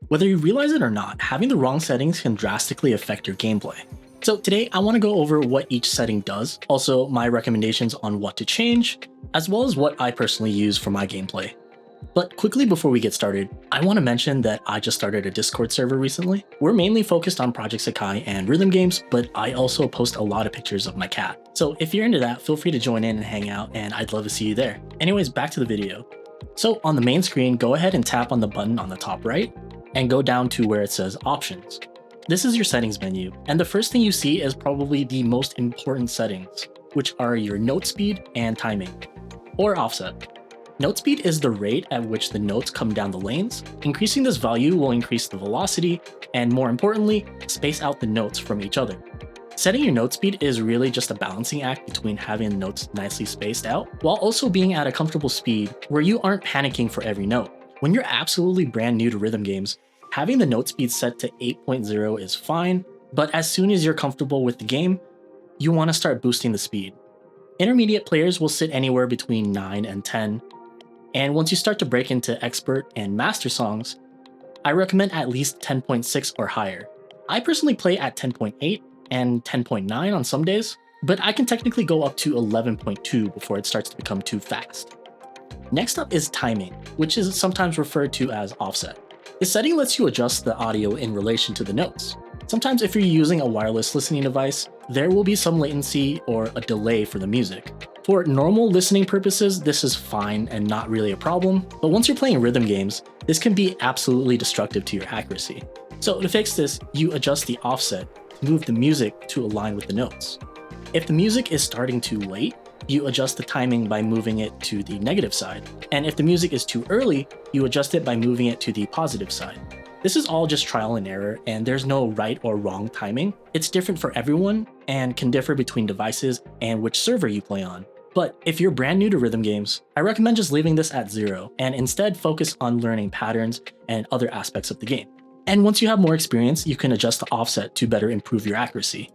Whether you realize it or not, having the wrong settings can drastically affect your gameplay. So today I want to go over what each setting does, also my recommendations on what to change, as well as what I personally use for my gameplay. But quickly before we get started, I want to mention that I just started a Discord server recently. We're mainly focused on Project Sakai and rhythm games, but I also post a lot of pictures of my cat. So if you're into that, feel free to join in and hang out, and I'd love to see you there. Anyways, back to the video. So on the main screen, go ahead and tap on the button on the top right, and go down to where it says Options. This is your settings menu, and the first thing you see is probably the most important settings, which are your note speed and timing, or offset. Note speed is the rate at which the notes come down the lanes. Increasing this value will increase the velocity, and more importantly, space out the notes from each other. Setting your note speed is really just a balancing act between having the notes nicely spaced out, while also being at a comfortable speed where you aren't panicking for every note. When you're absolutely brand new to rhythm games, having the note speed set to 8.0 is fine, but as soon as you're comfortable with the game, you want to start boosting the speed. Intermediate players will sit anywhere between 9 and 10, and once you start to break into expert and master songs, I recommend at least 10.6 or higher. I personally play at 10.8 and 10.9 on some days, but I can technically go up to 11.2 before it starts to become too fast. Next up is timing, which is sometimes referred to as offset. This setting lets you adjust the audio in relation to the notes. Sometimes if you're using a wireless listening device, there will be some latency or a delay for the music. For normal listening purposes, this is fine and not really a problem, but once you're playing rhythm games, this can be absolutely destructive to your accuracy. So to fix this, you adjust the offset to move the music to align with the notes. If the music is starting too late, you adjust the timing by moving it to the negative side, and if the music is too early, you adjust it by moving it to the positive side. This is all just trial and error, and there's no right or wrong timing. It's different for everyone and can differ between devices and which server you play on. But if you're brand new to rhythm games, I recommend just leaving this at 0 and instead focus on learning patterns and other aspects of the game. And once you have more experience, you can adjust the offset to better improve your accuracy.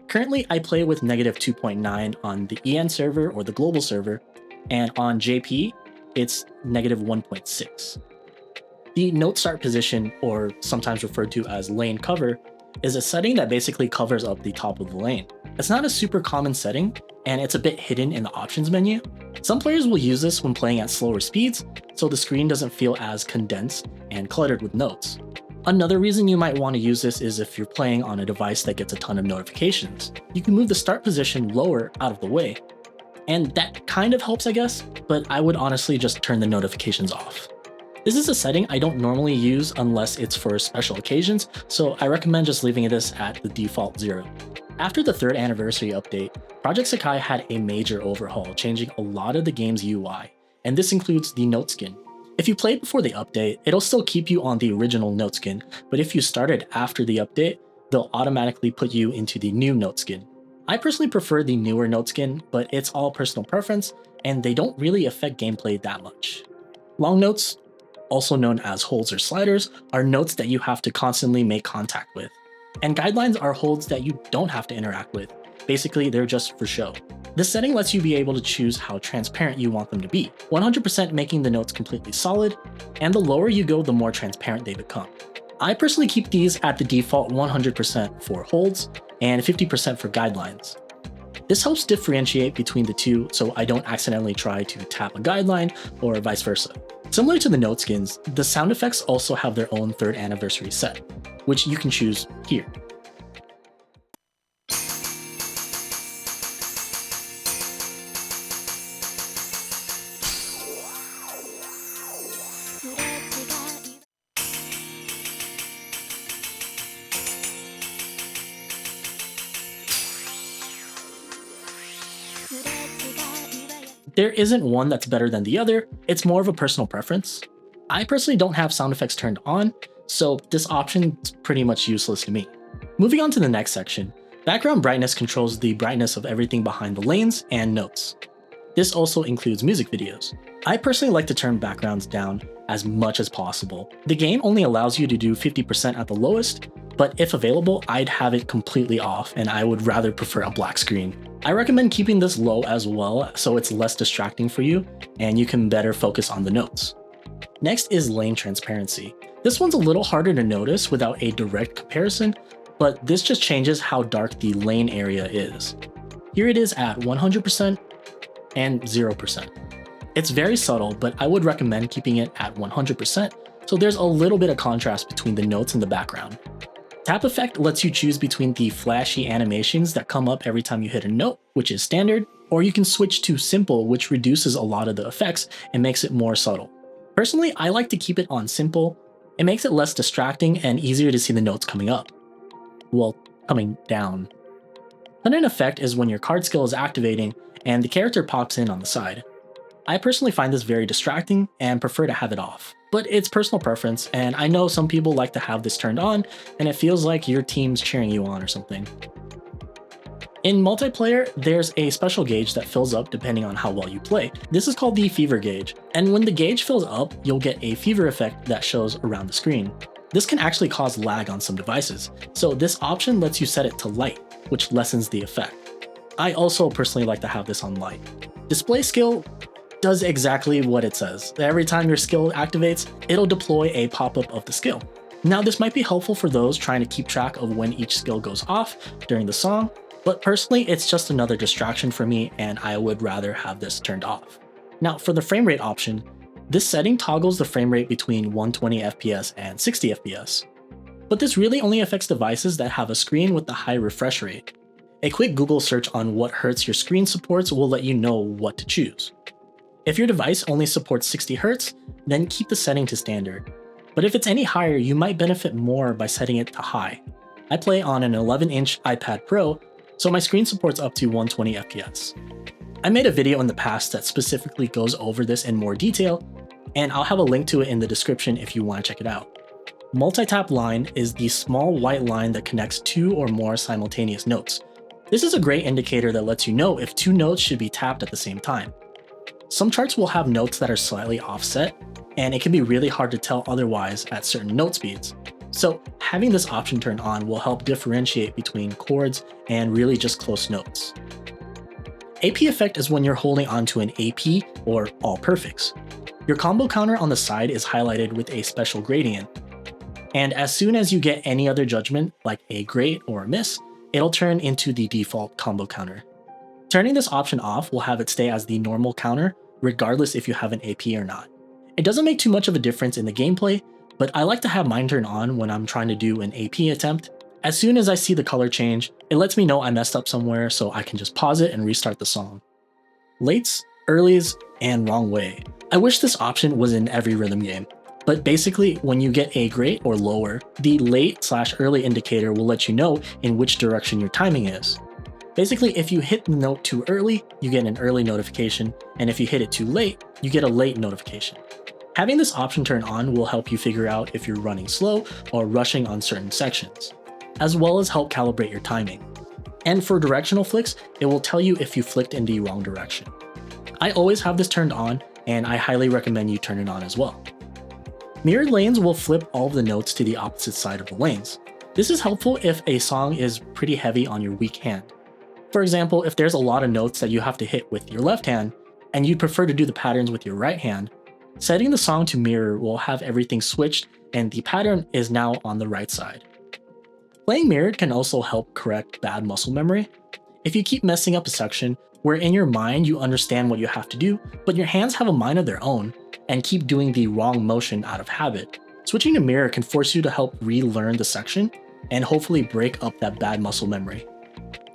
Currently, I play with -2.9 on the EN server or the global server, and on JP, it's -1.6. The note start position, or sometimes referred to as lane cover, is a setting that basically covers up the top of the lane. It's not a super common setting, and it's a bit hidden in the options menu. Some players will use this when playing at slower speeds, so the screen doesn't feel as condensed and cluttered with notes. Another reason you might want to use this is if you're playing on a device that gets a ton of notifications. You can move the start position lower out of the way, and that kind of helps, I guess, but I would honestly just turn the notifications off. This is a setting I don't normally use unless it's for special occasions, so I recommend just leaving this at the default 0. After the 3rd anniversary update, Project Sakai had a major overhaul, changing a lot of the game's UI, and this includes the note skin. If you played before the update, it'll still keep you on the original note skin, but if you started after the update, they'll automatically put you into the new note skin. I personally prefer the newer note skin, but it's all personal preference, and they don't really affect gameplay that much. Long notes, also known as holds or sliders, are notes that you have to constantly make contact with. And guidelines are holds that you don't have to interact with. Basically, they're just for show. This setting lets you be able to choose how transparent you want them to be, 100% making the notes completely solid, and the lower you go, the more transparent they become. I personally keep these at the default 100% for holds and 50% for guidelines. This helps differentiate between the two so I don't accidentally try to tap a guideline or vice versa. Similar to the note skins, the sound effects also have their own 3rd anniversary set, which you can choose here. There isn't one that's better than the other, it's more of a personal preference. I personally don't have sound effects turned on, so this option is pretty much useless to me. Moving on to the next section, background brightness controls the brightness of everything behind the lanes and notes. This also includes music videos. I personally like to turn backgrounds down as much as possible. The game only allows you to do 50% at the lowest, but if available, I'd have it completely off and I would rather prefer a black screen. I recommend keeping this low as well so it's less distracting for you and you can better focus on the notes. Next is lane transparency. This one's a little harder to notice without a direct comparison, but this just changes how dark the lane area is. Here it is at 100% and 0%. It's very subtle, but I would recommend keeping it at 100%, so there's a little bit of contrast between the notes in the background. Tap effect lets you choose between the flashy animations that come up every time you hit a note, which is standard, or you can switch to simple, which reduces a lot of the effects and makes it more subtle. Personally, I like to keep it on simple. It makes it less distracting and easier to see the notes coming up. Well, coming down. Sudden effect is when your card skill is activating and the character pops in on the side. I personally find this very distracting and prefer to have it off. But it's personal preference, and I know some people like to have this turned on and it feels like your team's cheering you on or something. In multiplayer, there's a special gauge that fills up depending on how well you play. This is called the fever gauge, and when the gauge fills up, you'll get a fever effect that shows around the screen. This can actually cause lag on some devices, so this option lets you set it to light, which lessens the effect. I also personally like to have this on light. Display skill does exactly what it says. Every time your skill activates, it'll deploy a pop-up of the skill. Now this might be helpful for those trying to keep track of when each skill goes off during the song, but personally it's just another distraction for me and I would rather have this turned off. Now for the frame rate option, this setting toggles the frame rate between 120 FPS and 60 FPS. But this really only affects devices that have a screen with a high refresh rate. A quick Google search on what hertz your screen supports will let you know what to choose. If your device only supports 60 Hz, then keep the setting to standard. But if it's any higher, you might benefit more by setting it to high. I play on an 11-inch iPad Pro, so my screen supports up to 120 FPS. I made a video in the past that specifically goes over this in more detail, and I'll have a link to it in the description if you want to check it out. Multi-tap line is the small white line that connects two or more simultaneous notes. This is a great indicator that lets you know if two notes should be tapped at the same time. Some charts will have notes that are slightly offset, and it can be really hard to tell otherwise at certain note speeds. So having this option turned on will help differentiate between chords and really just close notes. AP effect is when you're holding onto an AP or all perfects. Your combo counter on the side is highlighted with a special gradient, and as soon as you get any other judgment like a great or a miss, it'll turn into the default combo counter. Turning this option off will have it stay as the normal counter regardless if you have an AP or not. It doesn't make too much of a difference in the gameplay, but I like to have mine turned on when I'm trying to do an AP attempt. As soon as I see the color change, it lets me know I messed up somewhere so I can just pause it and restart the song. Lates, earlies, and wrong way. I wish this option was in every rhythm game, but basically when you get a great or lower, the late/early indicator will let you know in which direction your timing is. Basically, if you hit the note too early, you get an early notification, and if you hit it too late, you get a late notification. Having this option turned on will help you figure out if you're running slow or rushing on certain sections, as well as help calibrate your timing. And for directional flicks, it will tell you if you flicked in the wrong direction. I always have this turned on, and I highly recommend you turn it on as well. Mirrored lanes will flip all of the notes to the opposite side of the lanes. This is helpful if a song is pretty heavy on your weak hand. For example, if there's a lot of notes that you have to hit with your left hand, and you'd prefer to do the patterns with your right hand, setting the song to mirror will have everything switched and the pattern is now on the right side. Playing mirrored can also help correct bad muscle memory. If you keep messing up a section where in your mind you understand what you have to do, but your hands have a mind of their own and keep doing the wrong motion out of habit, switching to mirror can force you to help relearn the section and hopefully break up that bad muscle memory.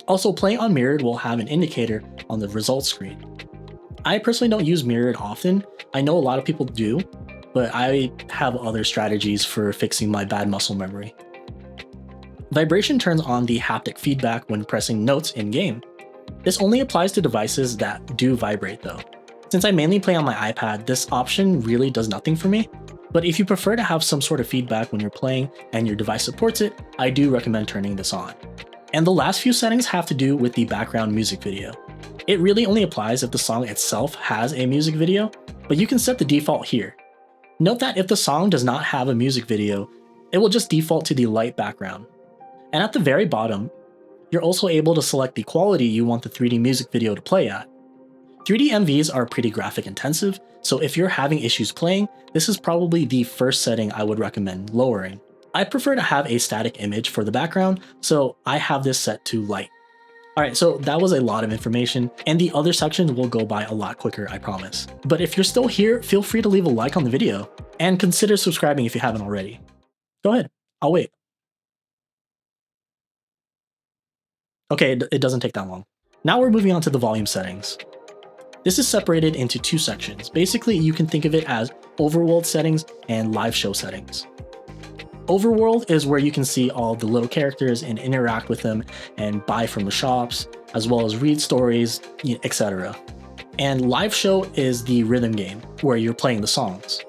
Also, playing on mirrored will have an indicator on the results screen. I personally don't use mirrored often. I know a lot of people do, but I have other strategies for fixing my bad muscle memory. Vibration turns on the haptic feedback when pressing notes in-game. This only applies to devices that do vibrate though. Since I mainly play on my iPad, this option really does nothing for me, but if you prefer to have some sort of feedback when you're playing and your device supports it, I do recommend turning this on. And the last few settings have to do with the background music video. It really only applies if the song itself has a music video, but you can set the default here. Note that if the song does not have a music video, it will just default to the light background. And at the very bottom, you're also able to select the quality you want the 3D music video to play at. 3D MVs are pretty graphic intensive, so if you're having issues playing, this is probably the first setting I would recommend lowering. I prefer to have a static image for the background, so I have this set to light. Alright, so that was a lot of information, and the other sections will go by a lot quicker, I promise. But if you're still here, feel free to leave a like on the video, and consider subscribing if you haven't already. Go ahead, I'll wait. Okay, it doesn't take that long. Now we're moving on to the volume settings. This is separated into two sections. Basically, you can think of it as overworld settings and live show settings. Overworld is where you can see all the little characters and interact with them and buy from the shops, as well as read stories, etc. And live show is the rhythm game, where you're playing the songs.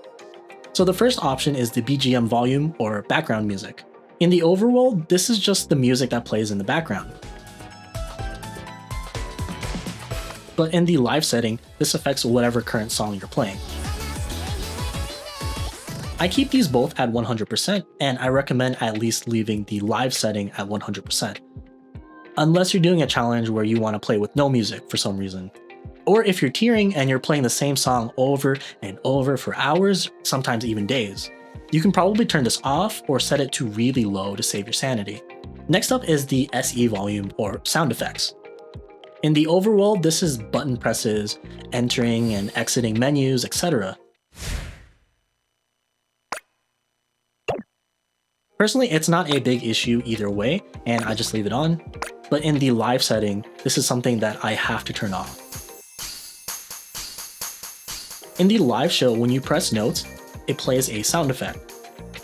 So the first option is the BGM volume, or background music. In the overworld, this is just the music that plays in the background. But in the live setting, this affects whatever current song you're playing. I keep these both at 100%, and I recommend at least leaving the live setting at 100%. Unless you're doing a challenge where you want to play with no music for some reason. Or if you're tiering and you're playing the same song over and over for hours, sometimes even days. You can probably turn this off or set it to really low to save your sanity. Next up is the SE volume, or sound effects. In the overworld, this is button presses, entering and exiting menus, etc. Personally, it's not a big issue either way, and I just leave it on. But in the live setting, this is something that I have to turn off. In the live show, when you press notes, it plays a sound effect.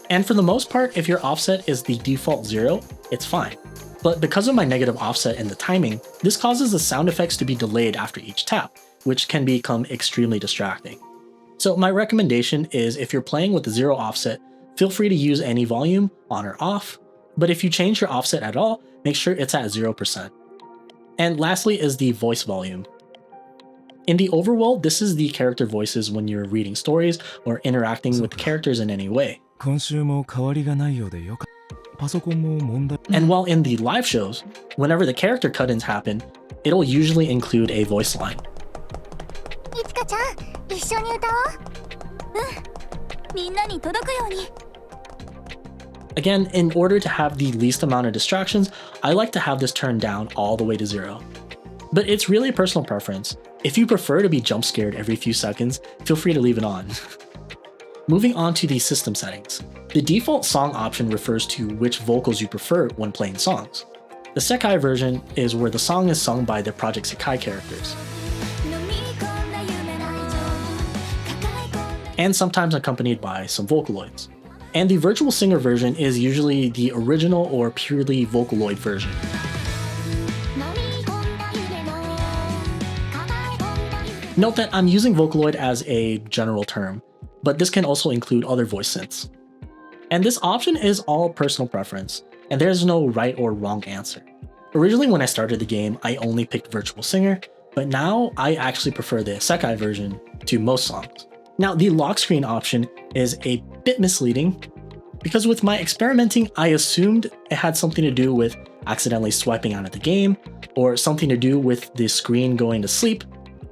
And for the most part, if your offset is the default 0, it's fine. But because of my negative offset and the timing, this causes the sound effects to be delayed after each tap, which can become extremely distracting. So my recommendation is, if you're playing with the 0 offset, feel free to use any volume, on or off, but if you change your offset at all, make sure it's at 0%. And lastly is the voice volume. In the overworld, this is the character voices when you're reading stories or interacting with characters in any way. And while in the live shows, whenever the character cut-ins happen, it'll usually include a voice line. Again, in order to have the least amount of distractions, I like to have this turned down all the way to 0. But it's really a personal preference. If you prefer to be jump scared every few seconds, feel free to leave it on. Moving on to the system settings. The default song option refers to which vocals you prefer when playing songs. The Sekai version is where the song is sung by the Project Sekai characters, and sometimes accompanied by some Vocaloids. And the virtual singer version is usually the original or purely Vocaloid version. Note that I'm using Vocaloid as a general term, but this can also include other voice synths. And this option is all personal preference, and there's no right or wrong answer. Originally when I started the game, I only picked Virtual Singer, but now I actually prefer the Sekai version to most songs. Now the lock screen option is a bit misleading, because with my experimenting, I assumed it had something to do with accidentally swiping out of the game, or something to do with the screen going to sleep,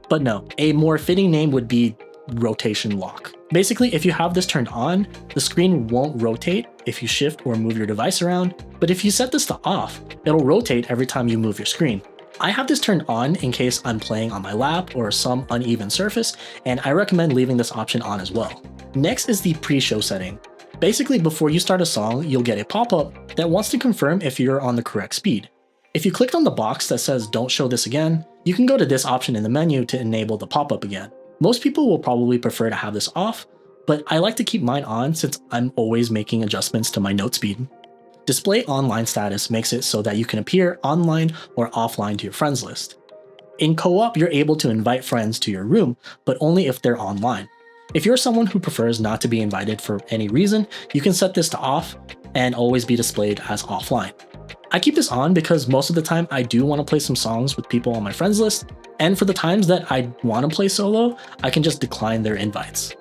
but no, a more fitting name would be rotation lock. Basically, if you have this turned on, the screen won't rotate if you shift or move your device around, but if you set this to off, it'll rotate every time you move your screen. I have this turned on in case I'm playing on my lap or some uneven surface, and I recommend leaving this option on as well. Next is the pre-show setting. Basically, before you start a song, you'll get a pop-up that wants to confirm if you're on the correct speed. If you clicked on the box that says "Don't show this again," you can go to this option in the menu to enable the pop-up again. Most people will probably prefer to have this off, but I like to keep mine on since I'm always making adjustments to my note speed. Display online status makes it so that you can appear online or offline to your friends list. In co-op, you're able to invite friends to your room, but only if they're online. If you're someone who prefers not to be invited for any reason, you can set this to off and always be displayed as offline. I keep this on because most of the time I do want to play some songs with people on my friends list, and for the times that I want to play solo, I can just decline their invites.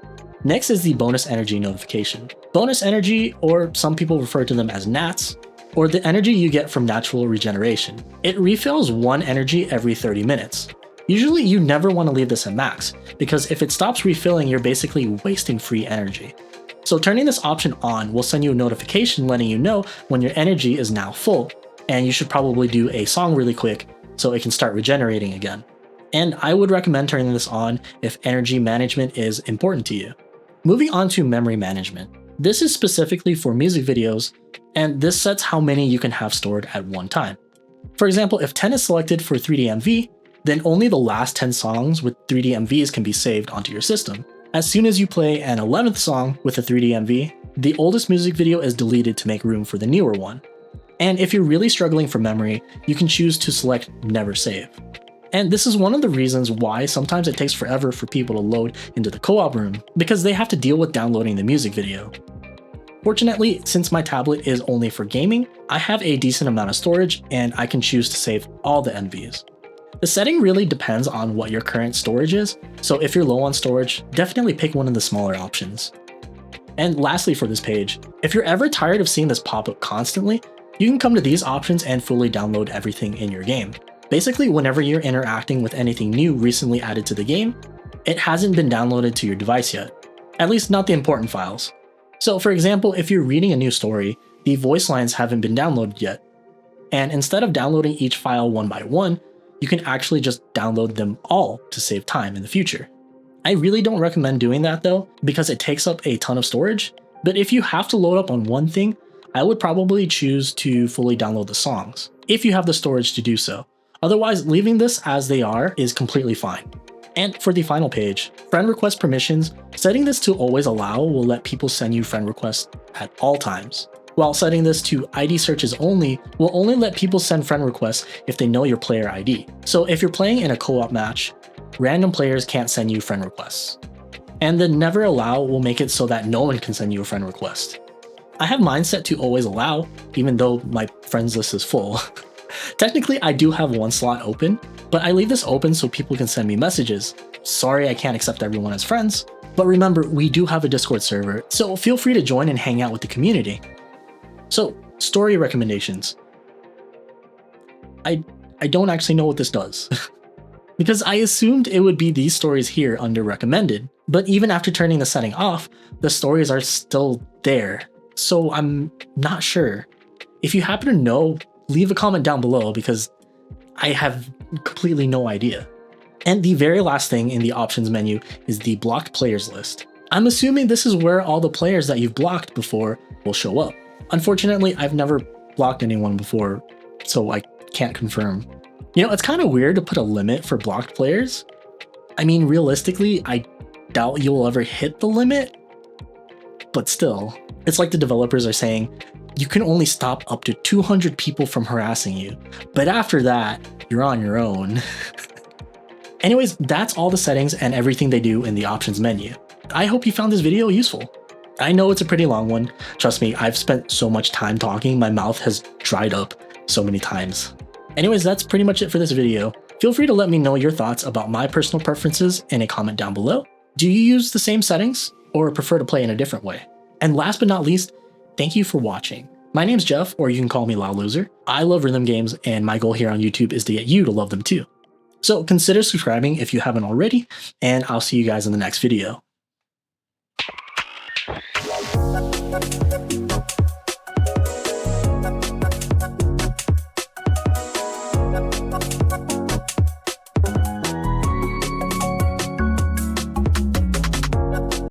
Next is the bonus energy notification. Bonus energy, or some people refer to them as NATs, or the energy you get from natural regeneration. It refills 1 energy every 30 minutes. Usually you never want to leave this at max, because if it stops refilling, you're basically wasting free energy. So turning this option on will send you a notification letting you know when your energy is now full, and you should probably do a song really quick so it can start regenerating again. And I would recommend turning this on if energy management is important to you. Moving on to memory management. This is specifically for music videos, and this sets how many you can have stored at one time. For example, if 10 is selected for 3D MV, then only the last 10 songs with 3D MVs can be saved onto your system. As soon as you play an 11th song with a 3D MV, the oldest music video is deleted to make room for the newer one. And if you're really struggling for memory, you can choose to select Never Save. And this is one of the reasons why sometimes it takes forever for people to load into the co-op room, because they have to deal with downloading the music video. Fortunately, since my tablet is only for gaming, I have a decent amount of storage and I can choose to save all the MVs. The setting really depends on what your current storage is, so if you're low on storage, definitely pick one of the smaller options. And lastly for this page, if you're ever tired of seeing this pop up constantly, you can come to these options and fully download everything in your game. Basically, whenever you're interacting with anything new recently added to the game, it hasn't been downloaded to your device yet, at least not the important files. So for example, if you're reading a new story, the voice lines haven't been downloaded yet. And instead of downloading each file one by one, you can actually just download them all to save time in the future. I really don't recommend doing that though, because it takes up a ton of storage, but if you have to load up on one thing, I would probably choose to fully download the songs, if you have the storage to do so. Otherwise, leaving this as they are is completely fine. And for the final page, friend request permissions, setting this to always allow will let people send you friend requests at all times. While setting this to ID searches only will only let people send friend requests if they know your player ID. So if you're playing in a co-op match, random players can't send you friend requests. And the never allow will make it so that no one can send you a friend request. I have mine set to always allow, even though my friends list is full. Technically, I do have one slot open, but I leave this open so people can send me messages. Sorry I can't accept everyone as friends, but remember, we do have a Discord server, so feel free to join and hang out with the community. So, story recommendations. I don't actually know what this does, because I assumed it would be these stories here under recommended, but even after turning the setting off, the stories are still there, so I'm not sure. If you happen to know, leave a comment down below because I have completely no idea. And the very last thing in the options menu is the blocked players list. I'm assuming this is where all the players that you've blocked before will show up. Unfortunately, I've never blocked anyone before, so I can't confirm. You know, it's kind of weird to put a limit for blocked players. I mean, realistically, I doubt you'll ever hit the limit, but still, it's like the developers are saying, you can only stop up to 200 people from harassing you, but after that, you're on your own. Anyways, that's all the settings and everything they do in the options menu. I hope you found this video useful. I know it's a pretty long one. Trust me, I've spent so much time talking, my mouth has dried up so many times. Anyways, that's pretty much it for this video. Feel free to let me know your thoughts about my personal preferences in a comment down below. Do you use the same settings or prefer to play in a different way? And last but not least, thank you for watching. My name's Jeff, or you can call me Loud Loser. I love rhythm games, and my goal here on YouTube is to get you to love them too. So consider subscribing if you haven't already, and I'll see you guys in the next video.